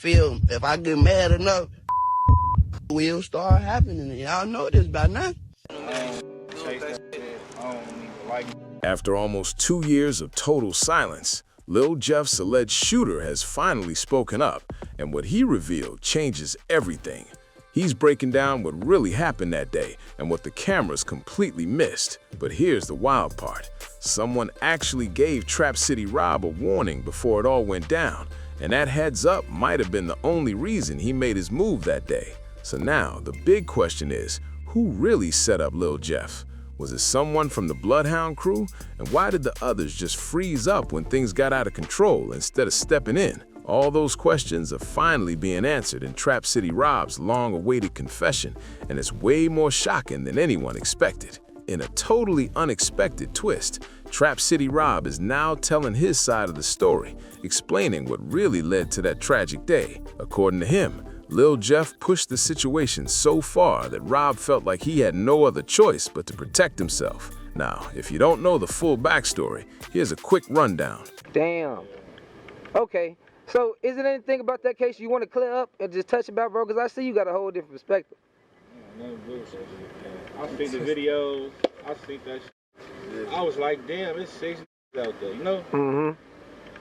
feel if I get mad enough, will start happening. Y'all know this by now. After almost 2 years of total silence, Lil Jeff's alleged shooter has finally spoken up, and what he revealed changes everything. He's breaking down what really happened that day and what the cameras completely missed. But here's the wild part. Someone actually gave Trap City Rob a warning before it all went down, and that heads up might have been the only reason he made his move that day. So now, the big question is, who really set up Lil Jeff? Was it someone from the Bloodhound crew? And why did the others just freeze up when things got out of control instead of stepping in? All those questions are finally being answered in Trap City Rob's long-awaited confession, and it's way more shocking than anyone expected. In a totally unexpected twist, Trap City Rob is now telling his side of the story, explaining what really led to that tragic day. According to him, Lil Jeff pushed the situation so far that Rob felt like he had no other choice but to protect himself. Now, if you don't know the full backstory, here's a quick rundown. Damn. Okay, so is there anything about that case you want to clear up and just touch about, bro? Because I see you got a whole different perspective. I see the videos, I see that shit. I was like, damn, it's 6 out there, you know?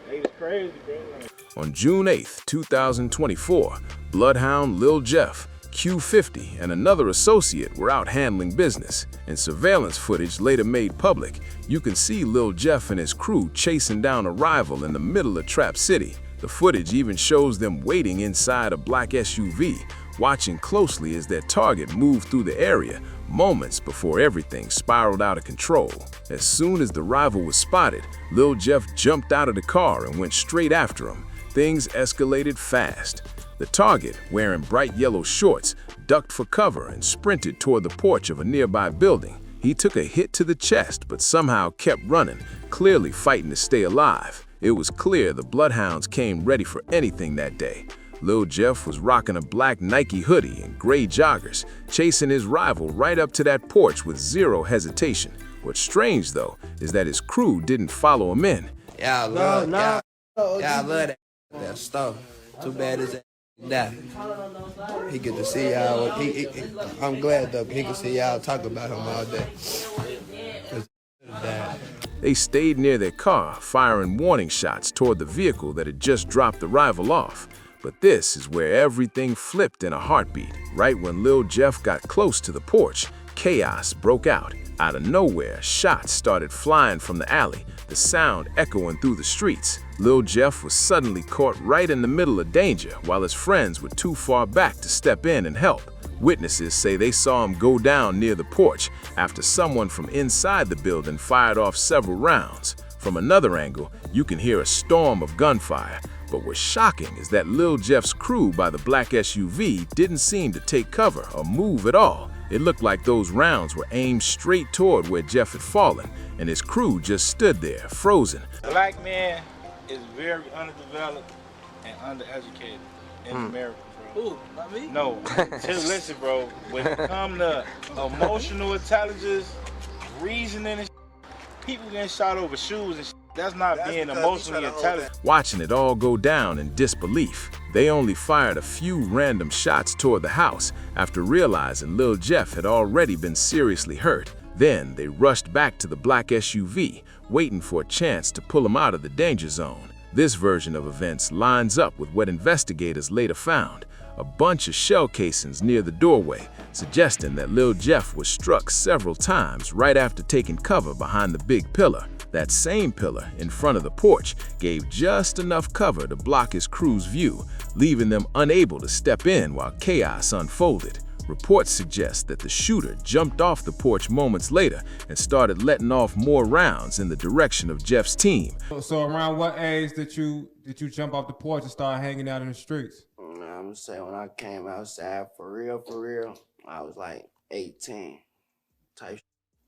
It's crazy, bro. On June 8, 2024, Bloodhound Lil Jeff, Q50, and another associate were out handling business. In surveillance footage later made public, you can see Lil Jeff and his crew chasing down a rival in the middle of Trap City. The footage even shows them waiting inside a black SUV, watching closely as their target moved through the area moments before everything spiraled out of control. As soon as the rival was spotted, Lil Jeff jumped out of the car and went straight after him. Things escalated fast. The target, wearing bright yellow shorts, ducked for cover and sprinted toward the porch of a nearby building. He took a hit to the chest but somehow kept running, clearly fighting to stay alive. It was clear the Bloodhounds came ready for anything that day. Lil Jeff was rocking a black Nike hoodie and gray joggers, chasing his rival right up to that porch with zero hesitation. What's strange, though, is that his crew didn't follow him in. Y'all love that stuff. Too bad is that he get to see y'all. I'm glad though he can see y'all talk about him all day. They stayed near their car, firing warning shots toward the vehicle that had just dropped the rival off. But this is where everything flipped in a heartbeat. Right when Lil Jeff got close to the porch, chaos broke out. Out of nowhere, shots started flying from the alley, the sound echoing through the streets. Lil Jeff was suddenly caught right in the middle of danger, while his friends were too far back to step in and help. Witnesses say they saw him go down near the porch after someone from inside the building fired off several rounds. From another angle, you can hear a storm of gunfire. But what's shocking is that Lil Jeff's crew by the black SUV didn't seem to take cover or move at all. It looked like those rounds were aimed straight toward where Jeff had fallen, and his crew just stood there, frozen. Black man is very underdeveloped and undereducated in America, bro. Ooh, not me? No, listen, bro. When it comes to emotional intelligence, reasoning and people getting shot over shoes and that's not being emotionally intelligent. Watching it all go down in disbelief, they only fired a few random shots toward the house after realizing Lil Jeff had already been seriously hurt. Then they rushed back to the black SUV, waiting for a chance to pull him out of the danger zone. This version of events lines up with what investigators later found: a bunch of shell casings near the doorway, suggesting that Lil Jeff was struck several times right after taking cover behind the big pillar. That same pillar in front of the porch gave just enough cover to block his crew's view, leaving them unable to step in while chaos unfolded. Reports suggest that the shooter jumped off the porch moments later and started letting off more rounds in the direction of Jeff's team. So around what age did you jump off the porch and start hanging out in the streets? I'm gonna say when I came outside for real, I was like 18 type.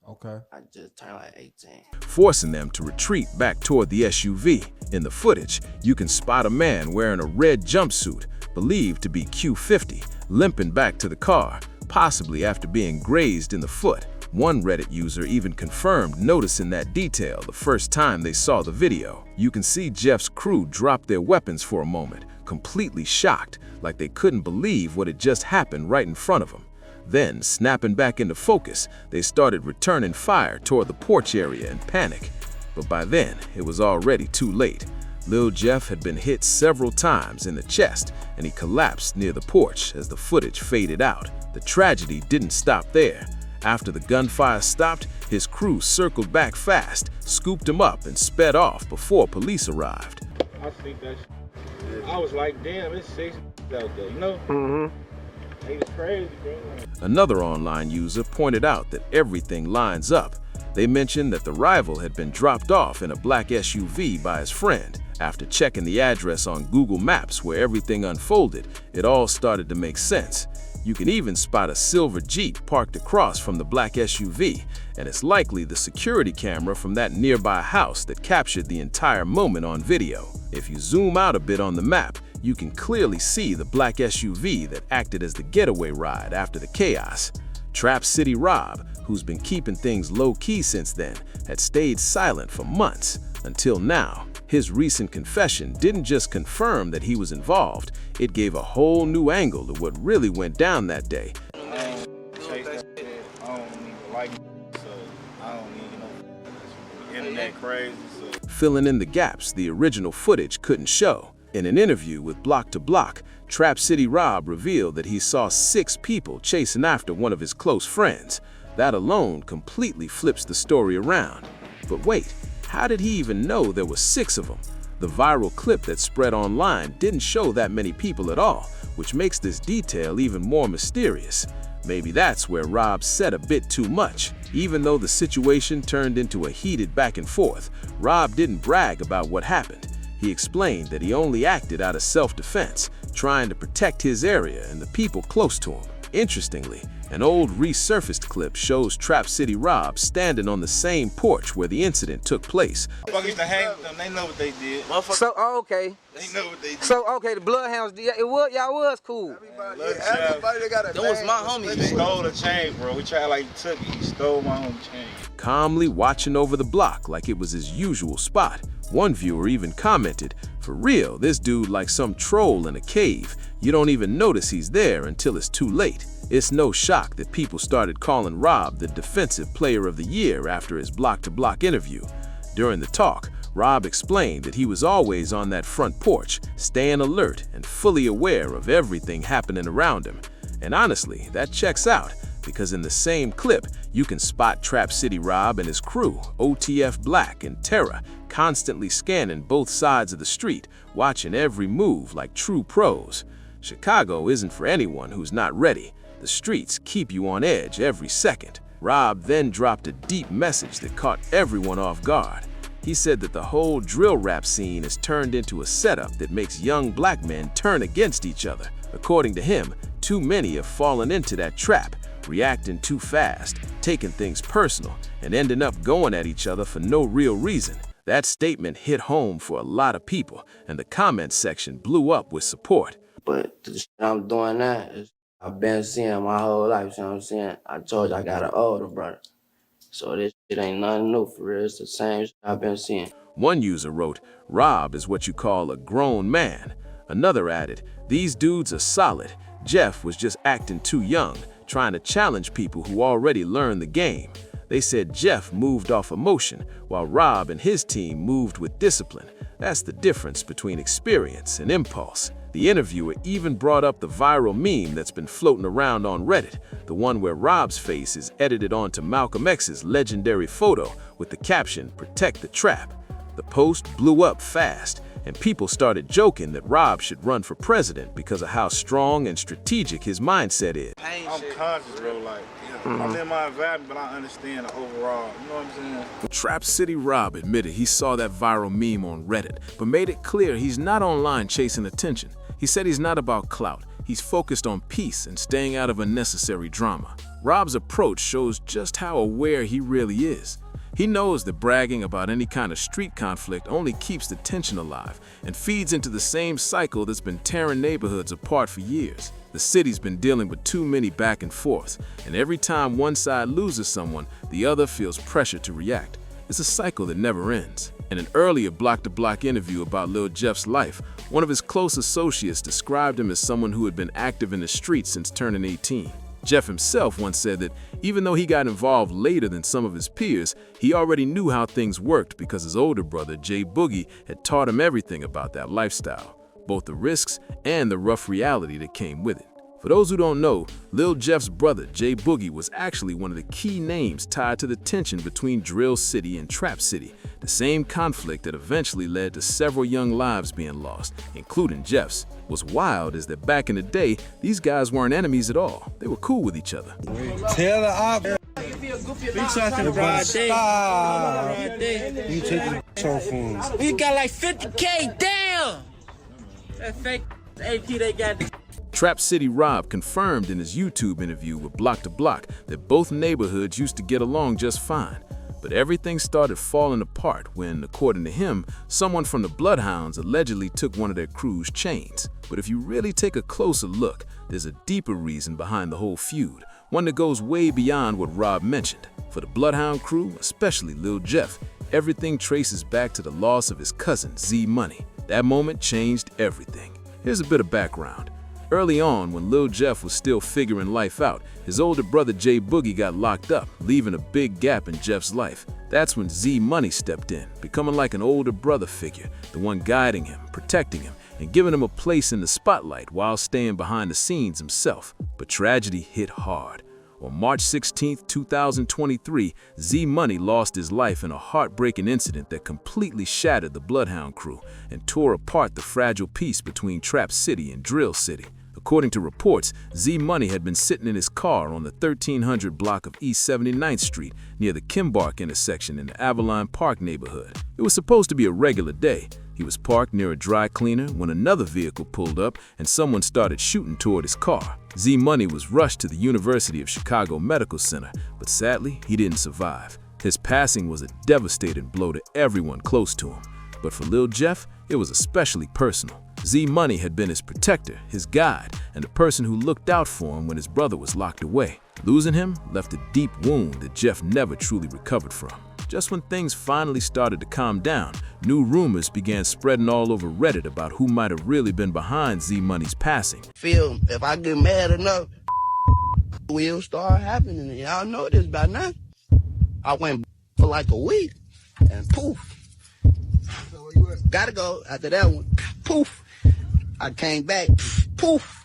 Okay. I just turned like 18. Forcing them to retreat back toward the SUV. In the footage, you can spot a man wearing a red jumpsuit, believed to be Q50, limping back to the car, possibly after being grazed in the foot. One Reddit user even confirmed noticing that detail the first time they saw the video. You can see Jeff's crew drop their weapons for a moment, completely shocked, like they couldn't believe what had just happened right in front of them. Then, snapping back into focus, they started returning fire toward the porch area in panic. But by then, it was already too late. Lil Jeff had been hit several times in the chest, and he collapsed near the porch as the footage faded out. The tragedy didn't stop there. After the gunfire stopped, his crew circled back fast, scooped him up, and sped off before police arrived. I think that I was like, damn, it's 6 out there, you know? They was crazy, bro. Another online user pointed out that everything lines up. They mentioned that the rival had been dropped off in a black SUV by his friend. After checking the address on Google Maps where everything unfolded, it all started to make sense. You can even spot a silver Jeep parked across from the black SUV, and it's likely the security camera from that nearby house that captured the entire moment on video. If you zoom out a bit on the map, you can clearly see the black SUV that acted as the getaway ride after the chaos. Trap City Rob, who's been keeping things low-key since then, had stayed silent for months, until now. His recent confession didn't just confirm that he was involved, it gave a whole new angle to what really went down that day. I don't even like so I don't need internet crazy. So. Filling in the gaps the original footage couldn't show. In an interview with Block to Block, Trap City Rob revealed that he saw 6 people chasing after one of his close friends. That alone completely flips the story around. But wait, how did he even know there were 6 of them? The viral clip that spread online didn't show that many people at all, which makes this detail even more mysterious. Maybe that's where Rob said a bit too much. Even though the situation turned into a heated back and forth, Rob didn't brag about what happened. He explained that he only acted out of self-defense, trying to protect his area and the people close to him. Interestingly, an old resurfaced clip shows Trap City Rob standing on the same porch where the incident took place. Fuckers to hang with them, they know what they did. So, okay. They know what they did. So, okay, the Bloodhounds, y'all was cool. Everybody that got a That was my homie. He stole a chain, bro. We tried like he took it. He stole my home chain. Calmly watching over the block like it was his usual spot. One viewer even commented, "For real, this dude like some troll in a cave. You don't even notice he's there until it's too late." It's no shock that people started calling Rob the Defensive Player of the Year after his block-to-block interview. During the talk, Rob explained that he was always on that front porch, staying alert and fully aware of everything happening around him. And honestly, that checks out, because in the same clip, you can spot Trap City Rob and his crew, OTF Black and Terra, constantly scanning both sides of the street, watching every move like true pros. Chicago isn't for anyone who's not ready. The streets keep you on edge every second. Rob then dropped a deep message that caught everyone off guard. He said that the whole drill rap scene has turned into a setup that makes young black men turn against each other. According to him, too many have fallen into that trap, reacting too fast, taking things personal, and ending up going at each other for no real reason. That statement hit home for a lot of people, and the comment section blew up with support. But the shit I'm doing now is I've been seeing my whole life, you know what I'm saying? I told you I got an older brother. So this shit ain't nothing new for real. It's the same shit I've been seeing. One user wrote, "Rob is what you call a grown man." Another added, "These dudes are solid. Jeff was just acting too young, trying to challenge people who already learned the game." They said Jeff moved off emotion, while Rob and his team moved with discipline. That's the difference between experience and impulse. The interviewer even brought up the viral meme that's been floating around on Reddit, the one where Rob's face is edited onto Malcolm X's legendary photo with the caption, "Protect the Trap." The post blew up fast, and people started joking that Rob should run for president because of how strong and strategic his mindset is. I'm conscious, bro. Like, I'm in my environment, but I understand the overall. You know what I'm saying? Trap City Rob admitted he saw that viral meme on Reddit, but made it clear he's not online chasing attention. He said he's not about clout. He's focused on peace and staying out of unnecessary drama. Rob's approach shows just how aware he really is. He knows that bragging about any kind of street conflict only keeps the tension alive and feeds into the same cycle that's been tearing neighborhoods apart for years. The city's been dealing with too many back and forths, and every time one side loses someone, the other feels pressure to react. It's a cycle that never ends. In an earlier block-to-block interview about Lil Jeff's life, one of his close associates described him as someone who had been active in the streets since turning 18. Jeff himself once said that even though he got involved later than some of his peers, he already knew how things worked because his older brother, Jay Boogie, had taught him everything about that lifestyle, both the risks and the rough reality that came with it. For those who don't know, Lil Jeff's brother, Jay Boogie, was actually one of the key names tied to the tension between Drill City and Trap City, the same conflict that eventually led to several young lives being lost, including Jeff's. What's wild is that back in the day, these guys weren't enemies at all. They were cool with each other. Tell the op. We got like 50K down. That fake AP they got. Trap City Rob confirmed in his YouTube interview with Block to Block that both neighborhoods used to get along just fine. But everything started falling apart when, according to him, someone from the Bloodhounds allegedly took one of their crew's chains. But if you really take a closer look, there's a deeper reason behind the whole feud, one that goes way beyond what Rob mentioned. For the Bloodhound crew, especially Lil Jeff, everything traces back to the loss of his cousin, Z Money. That moment changed everything. Here's a bit of background. Early on, when Lil Jeff was still figuring life out, his older brother Jay Boogie got locked up, leaving a big gap in Jeff's life. That's when Z Money stepped in, becoming like an older brother figure, the one guiding him, protecting him, and giving him a place in the spotlight while staying behind the scenes himself. But tragedy hit hard. On March 16, 2023, Z Money lost his life in a heartbreaking incident that completely shattered the Bloodhound crew and tore apart the fragile peace between Trap City and Drill City. According to reports, Z Money had been sitting in his car on the 1300 block of East 79th Street near the Kimbark intersection in the Avalon Park neighborhood. It was supposed to be a regular day. He was parked near a dry cleaner when another vehicle pulled up and someone started shooting toward his car. Z Money was rushed to the University of Chicago Medical Center, but sadly, he didn't survive. His passing was a devastating blow to everyone close to him. But for Lil Jeff, it was especially personal. Z Money had been his protector, his guide, and the person who looked out for him when his brother was locked away. Losing him left a deep wound that Jeff never truly recovered from. Just when things finally started to calm down, new rumors began spreading all over Reddit about who might have really been behind Z Money's passing. Feel if I get mad enough, will start happening. Y'all know this by now. I went for like a week, and poof. Gotta go after that one. Poof. I came back. Poof.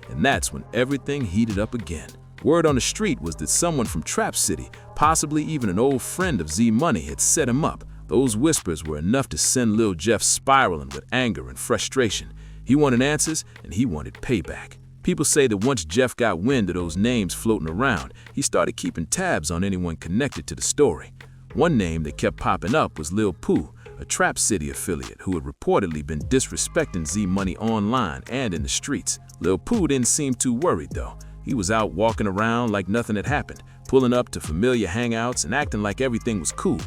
And that's when everything heated up again. Word on the street was that someone from Trap City, possibly even an old friend of Z Money, had set him up. Those whispers were enough to send Lil Jeff spiraling with anger and frustration. He wanted answers, and he wanted payback. People say that once Jeff got wind of those names floating around, he started keeping tabs on anyone connected to the story. One name that kept popping up was Lil Pooh, a Trap City affiliate who had reportedly been disrespecting Z Money online and in the streets. Lil Pooh didn't seem too worried though. He was out walking around like nothing had happened, pulling up to familiar hangouts and acting like everything was cool.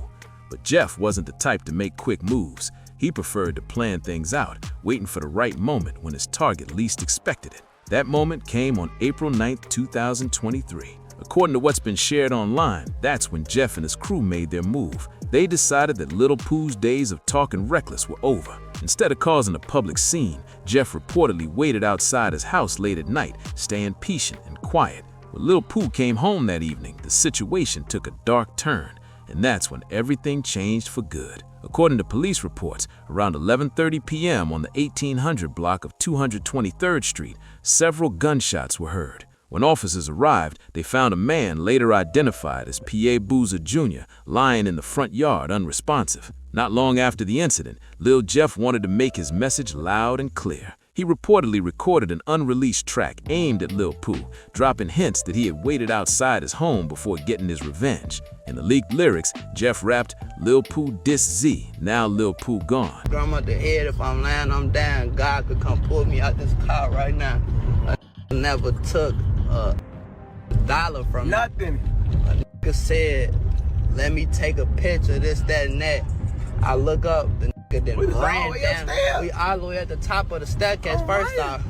But Jeff wasn't the type to make quick moves. He preferred to plan things out, waiting for the right moment when his target least expected it. That moment came on April 9, 2023. According to what's been shared online, that's when Jeff and his crew made their move. They decided that Lil Pooh's days of talking reckless were over. Instead of causing a public scene, Jeff reportedly waited outside his house late at night, staying patient and quiet. When Lil Pooh came home that evening, the situation took a dark turn, and that's when everything changed for good. According to police reports, around 11:30 p.m. on the 1800 block of 223rd Street, several gunshots were heard. When officers arrived, they found a man later identified as P.A. Boozer Jr. lying in the front yard unresponsive. Not long after the incident, Lil Jeff wanted to make his message loud and clear. He reportedly recorded an unreleased track aimed at Lil Pooh, dropping hints that he had waited outside his home before getting his revenge. In the leaked lyrics, Jeff rapped, "Lil Pooh diss Z, now Lil Pooh gone." I'm at the head, if I'm lying, I'm down. God could come pull me out this car right now. I never took a dollar from nothing. A nigga said, let me take a picture, this, that, and that. I look up, the nigga then ran down. We all the way at the top of the staircase first off.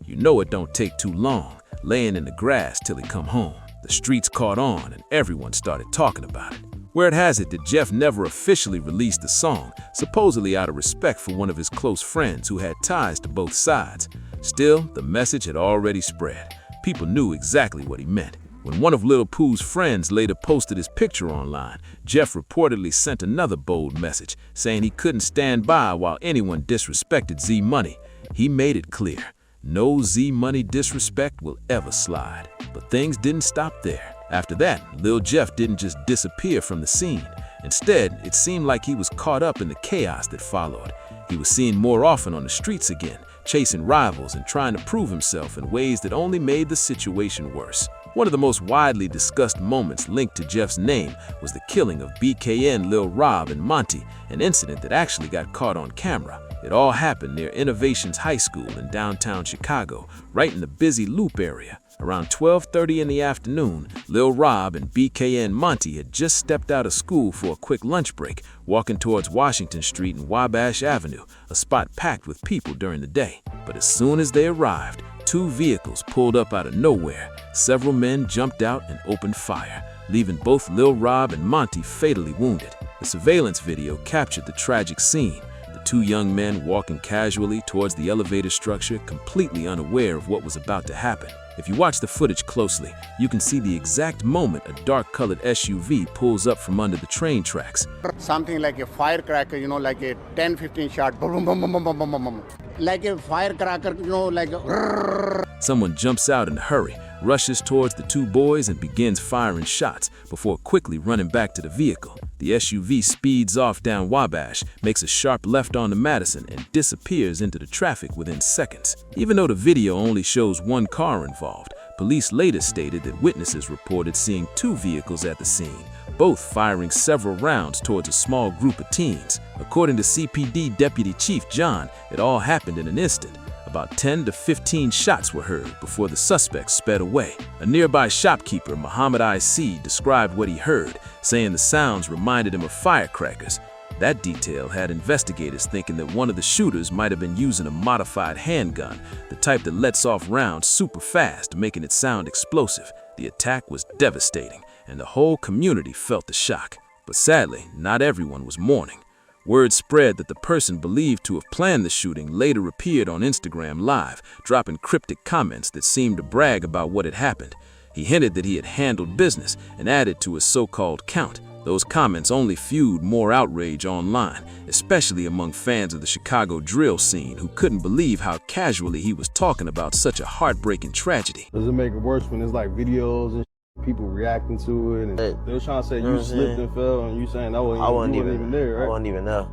You know it don't take too long, laying in the grass till he come home. The streets caught on and everyone started talking about it. Word has it that Jeff never officially released the song, supposedly out of respect for one of his close friends who had ties to both sides. Still, the message had already spread. People knew exactly what he meant. When one of Lil Pooh's friends later posted his picture online, Jeff reportedly sent another bold message, saying he couldn't stand by while anyone disrespected Z Money. He made it clear, no Z Money disrespect will ever slide. But things didn't stop there. After that, Lil Jeff didn't just disappear from the scene. Instead, it seemed like he was caught up in the chaos that followed. He was seen more often on the streets again, chasing rivals and trying to prove himself in ways that only made the situation worse. One of the most widely discussed moments linked to Jeff's name was the killing of BKN Lil Rob and Monty, an incident that actually got caught on camera. It all happened near Innovations High School in downtown Chicago, right in the busy Loop area. Around 12:30 in the afternoon, Lil Rob and BKN Monty had just stepped out of school for a quick lunch break, walking towards Washington Street and Wabash Avenue, a spot packed with people during the day. But as soon as they arrived, two vehicles pulled up out of nowhere. Several men jumped out and opened fire, leaving both Lil Rob and Monty fatally wounded. The surveillance video captured the tragic scene. The two young men walking casually towards the elevator structure, completely unaware of what was about to happen. If you watch the footage closely, you can see the exact moment a dark-colored SUV pulls up from under the train tracks. Something like a firecracker, you know, like a 10-15 shot, boom, boom, boom, boom, boom, boom, boom, boom. Like a firecracker, you know, like a... Someone jumps out in a hurry, rushes towards the two boys and begins firing shots before quickly running back to the vehicle. The SUV speeds off down Wabash, makes a sharp left onto Madison, and disappears into the traffic within seconds. Even though the video only shows one car involved, police later stated that witnesses reported seeing two vehicles at the scene, both firing several rounds towards a small group of teens. According to CPD Deputy Chief John, it all happened in an instant. About 10 to 15 shots were heard before the suspects sped away. A nearby shopkeeper, Muhammad IC, described what he heard, saying the sounds reminded him of firecrackers. That detail had investigators thinking that one of the shooters might have been using a modified handgun, the type that lets off rounds super fast, making it sound explosive. The attack was devastating, and the whole community felt the shock. But sadly, not everyone was mourning. Word spread that the person believed to have planned the shooting later appeared on Instagram Live, dropping cryptic comments that seemed to brag about what had happened. He hinted that he had handled business and added to his so-called count. Those comments only fueled more outrage online, especially among fans of the Chicago drill scene who couldn't believe how casually he was talking about such a heartbreaking tragedy. Does it make it worse when there's like videos and people reacting to it, and they were trying to say you slipped and fell, and you saying I wasn't even there, right? I wasn't even there.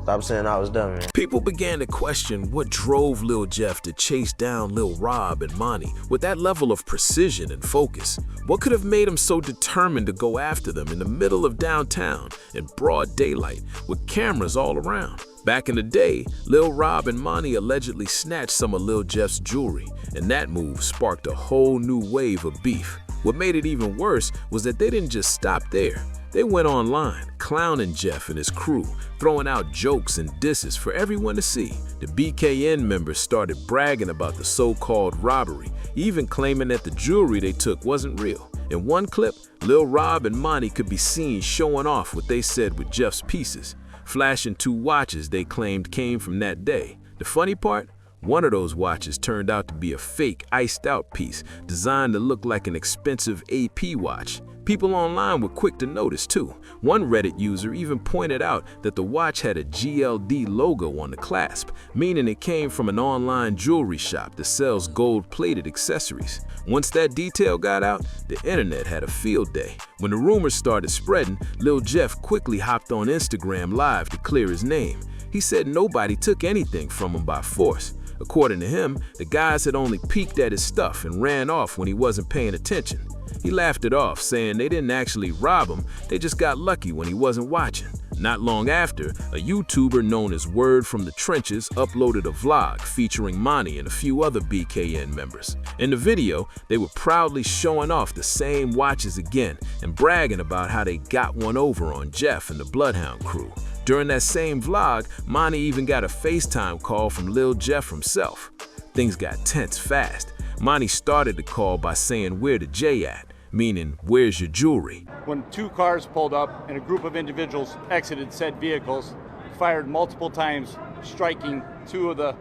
Stop saying I was done, man. People began to question what drove Lil Jeff to chase down Lil Rob and Monty with that level of precision and focus. What could have made him so determined to go after them in the middle of downtown in broad daylight with cameras all around? Back in the day, Lil Rob and Monty allegedly snatched some of Lil Jeff's jewelry, and that move sparked a whole new wave of beef. What made it even worse was that they didn't just stop there. They went online, clowning Jeff and his crew, throwing out jokes and disses for everyone to see. The BKN members started bragging about the so-called robbery, even claiming that the jewelry they took wasn't real. In one clip, Lil Rob and Monty could be seen showing off what they said were Jeff's pieces, flashing two watches they claimed came from that day. The funny part? One of those watches turned out to be a fake iced-out piece designed to look like an expensive AP watch. People online were quick to notice too. One Reddit user even pointed out that the watch had a GLD logo on the clasp, meaning it came from an online jewelry shop that sells gold-plated accessories. Once that detail got out, the internet had a field day. When the rumors started spreading, Lil Jeff quickly hopped on Instagram Live to clear his name. He said nobody took anything from him by force. According to him, the guys had only peeked at his stuff and ran off when he wasn't paying attention. He laughed it off, saying they didn't actually rob him, they just got lucky when he wasn't watching. Not long after, a YouTuber known as Word from the Trenches uploaded a vlog featuring Monty and a few other BKN members. In the video, they were proudly showing off the same watches again and bragging about how they got one over on Jeff and the Bloodhound crew. During that same vlog, Monty even got a FaceTime call from Lil Jeff himself. Things got tense fast. Monty started the call by saying, "Where the J at?" meaning, where's your jewelry? When two cars pulled up and a group of individuals exited said vehicles, fired multiple times, striking two of the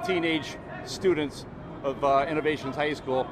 teenage students of Innovations High School.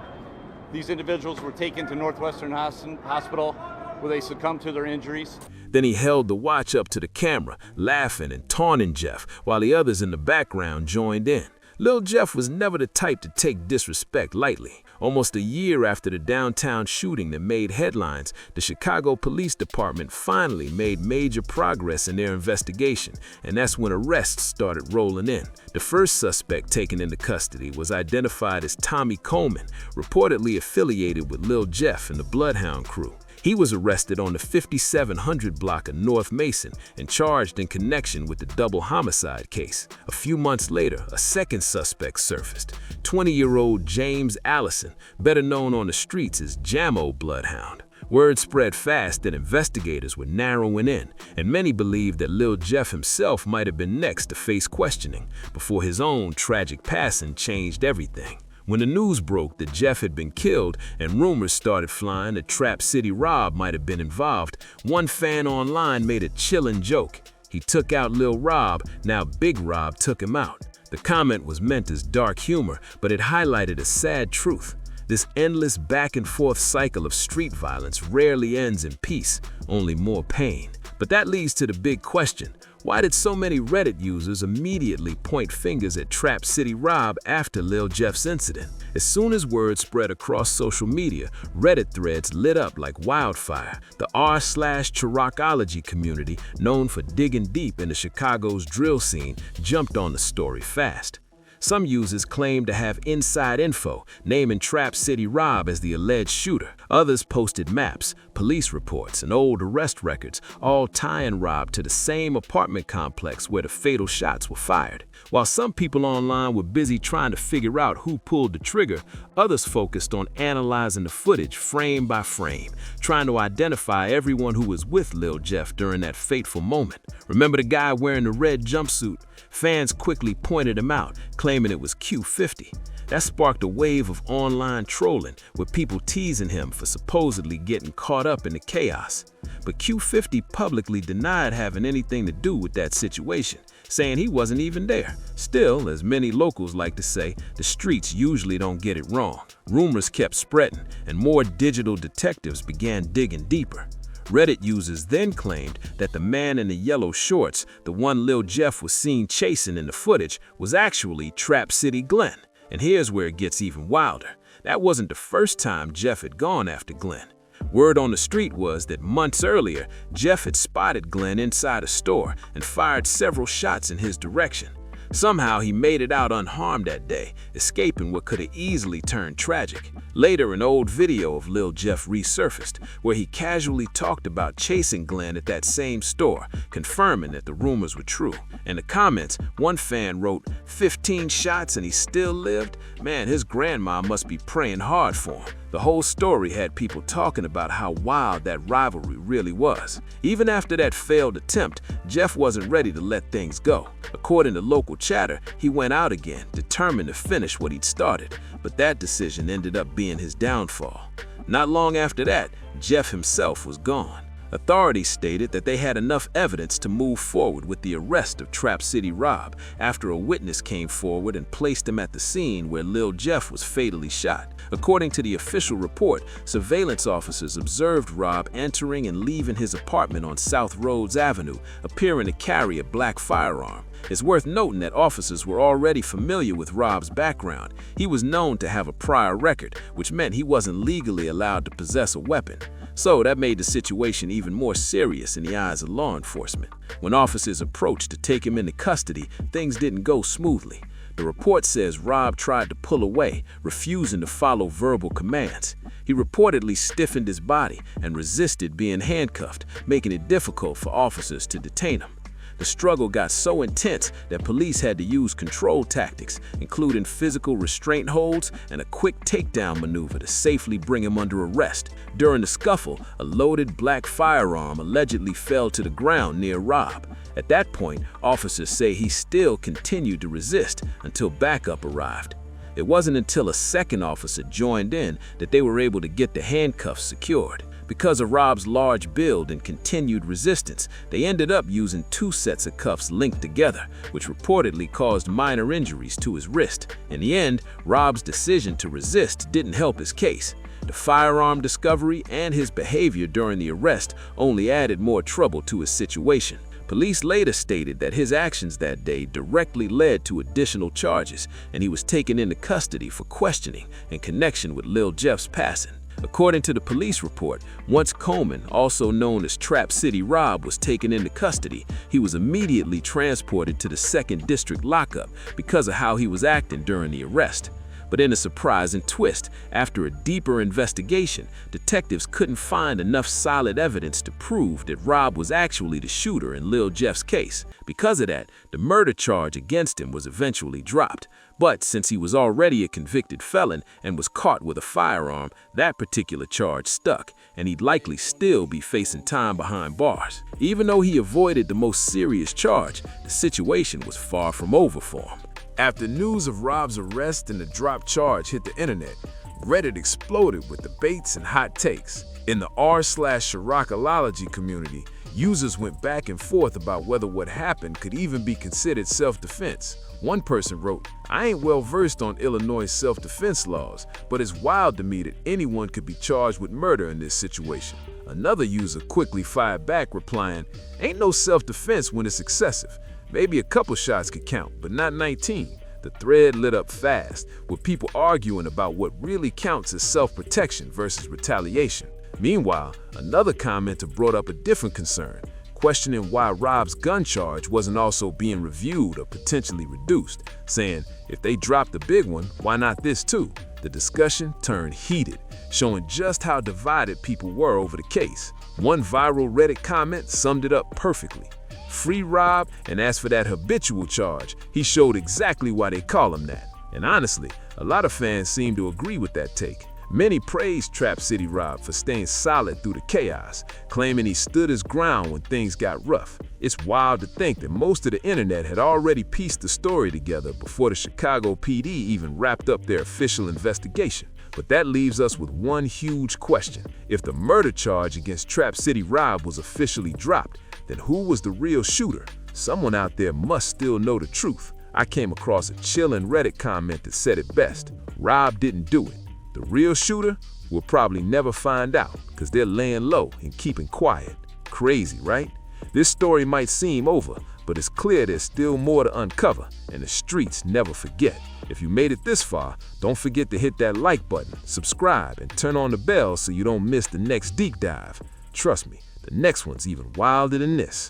These individuals were taken to Northwestern Hospital where they succumbed to their injuries. Then he held the watch up to the camera, laughing and taunting Jeff, while the others in the background joined in. Lil Jeff was never the type to take disrespect lightly. Almost a year after the downtown shooting that made headlines, the Chicago Police Department finally made major progress in their investigation, and that's when arrests started rolling in. The first suspect taken into custody was identified as Tommy Coleman, reportedly affiliated with Lil Jeff and the Bloodhound crew. He was arrested on the 5700 block of North Mason and charged in connection with the double homicide case. A few months later, a second suspect surfaced, 20-year-old James Allison, better known on the streets as Jamo Bloodhound. Word spread fast that investigators were narrowing in, and many believed that Lil Jeff himself might have been next to face questioning before his own tragic passing changed everything. When the news broke that Jeff had been killed and rumors started flying that Trap City Rob might have been involved, one fan online made a chilling joke. He took out Lil Rob, now Big Rob took him out. The comment was meant as dark humor, but it highlighted a sad truth. This endless back and forth cycle of street violence rarely ends in peace, only more pain. But that leads to the big question. Why did so many Reddit users immediately point fingers at Trap City Rob after Lil Jeff's incident? As soon as word spread across social media, Reddit threads lit up like wildfire. The r/Chirocology community, known for digging deep into Chicago's drill scene, jumped on the story fast. Some users claimed to have inside info, naming Trap City Rob as the alleged shooter. Others posted maps, police reports, and old arrest records, all tying Rob to the same apartment complex where the fatal shots were fired. While some people online were busy trying to figure out who pulled the trigger, others focused on analyzing the footage frame by frame, trying to identify everyone who was with Lil Jeff during that fateful moment. Remember the guy wearing the red jumpsuit? Fans quickly pointed him out, claiming it was Q50. That sparked a wave of online trolling, with people teasing him for supposedly getting caught up in the chaos. But Q50 publicly denied having anything to do with that situation, saying he wasn't even there. Still, as many locals like to say, the streets usually don't get it wrong. Rumors kept spreading, and more digital detectives began digging deeper. Reddit users then claimed that the man in the yellow shorts, the one Lil Jeff was seen chasing in the footage, was actually Trap City Glenn. And here's where it gets even wilder. That wasn't the first time Jeff had gone after Glenn. Word on the street was that months earlier, Jeff had spotted Glenn inside a store and fired several shots in his direction. Somehow he made it out unharmed that day, escaping what could have easily turned tragic. Later, an old video of Lil Jeff resurfaced, where he casually talked about chasing Glenn at that same store, confirming that the rumors were true. In the comments, one fan wrote, 15 shots and he still lived? Man, his grandma must be praying hard for him. The whole story had people talking about how wild that rivalry really was. Even after that failed attempt, Jeff wasn't ready to let things go. According to local chatter, he went out again, determined to finish what he'd started, but that decision ended up being his downfall. Not long after that, Jeff himself was gone. Authorities stated that they had enough evidence to move forward with the arrest of Trap City Rob after a witness came forward and placed him at the scene where Lil Jeff was fatally shot. According to the official report, surveillance officers observed Rob entering and leaving his apartment on South Rhodes Avenue, appearing to carry a black firearm. It's worth noting that officers were already familiar with Rob's background. He was known to have a prior record, which meant he wasn't legally allowed to possess a weapon. So that made the situation even more serious in the eyes of law enforcement. When officers approached to take him into custody, things didn't go smoothly. The report says Rob tried to pull away, refusing to follow verbal commands. He reportedly stiffened his body and resisted being handcuffed, making it difficult for officers to detain him. The struggle got so intense that police had to use control tactics, including physical restraint holds and a quick takedown maneuver to safely bring him under arrest. During the scuffle, a loaded black firearm allegedly fell to the ground near Rob. At that point, officers say he still continued to resist until backup arrived. It wasn't until a second officer joined in that they were able to get the handcuffs secured. Because of Rob's large build and continued resistance, they ended up using 2 sets of cuffs linked together, which reportedly caused minor injuries to his wrist. In the end, Rob's decision to resist didn't help his case. The firearm discovery and his behavior during the arrest only added more trouble to his situation. Police later stated that his actions that day directly led to additional charges, and he was taken into custody for questioning in connection with Lil Jeff's passing. According to the police report, once Coleman, also known as Trap City Rob, was taken into custody, he was immediately transported to the 2nd District lockup because of how he was acting during the arrest. But in a surprising twist, after a deeper investigation, detectives couldn't find enough solid evidence to prove that Rob was actually the shooter in Lil Jeff's case. Because of that, the murder charge against him was eventually dropped. But since he was already a convicted felon and was caught with a firearm, that particular charge stuck, and he'd likely still be facing time behind bars. Even though he avoided the most serious charge, the situation was far from over for him. After news of Rob's arrest and the dropped charge hit the internet, Reddit exploded with debates and hot takes. In the r/Shirakalology community, users went back and forth about whether what happened could even be considered self-defense. One person wrote, "I ain't well versed on Illinois self-defense laws, but it's wild to me that anyone could be charged with murder in this situation." Another user quickly fired back, replying, "Ain't no self-defense when it's excessive. Maybe a couple shots could count, but not 19. The thread lit up fast, with people arguing about what really counts as self-protection versus retaliation. Meanwhile, another commenter brought up a different concern, questioning why Rob's gun charge wasn't also being reviewed or potentially reduced, saying, if they dropped the big one, why not this too? The discussion turned heated, showing just how divided people were over the case. One viral Reddit comment summed it up perfectly. Free Rob, and as for that habitual charge, he showed exactly why they call him that. And honestly, a lot of fans seem to agree with that take. Many praised Trap City Rob for staying solid through the chaos, claiming he stood his ground when things got rough. It's wild to think that most of the internet had already pieced the story together before the Chicago PD even wrapped up their official investigation. But that leaves us with one huge question. If the murder charge against Trap City Rob was officially dropped, then who was the real shooter? Someone out there must still know the truth. I came across a chilling Reddit comment that said it best. Rob didn't do it. The real shooter will probably never find out because they're laying low and keeping quiet. Crazy, right? This story might seem over, but it's clear there's still more to uncover, and the streets never forget. If you made it this far, don't forget to hit that like button, subscribe, and turn on the bell so you don't miss the next deep dive. Trust me, the next one's even wilder than this.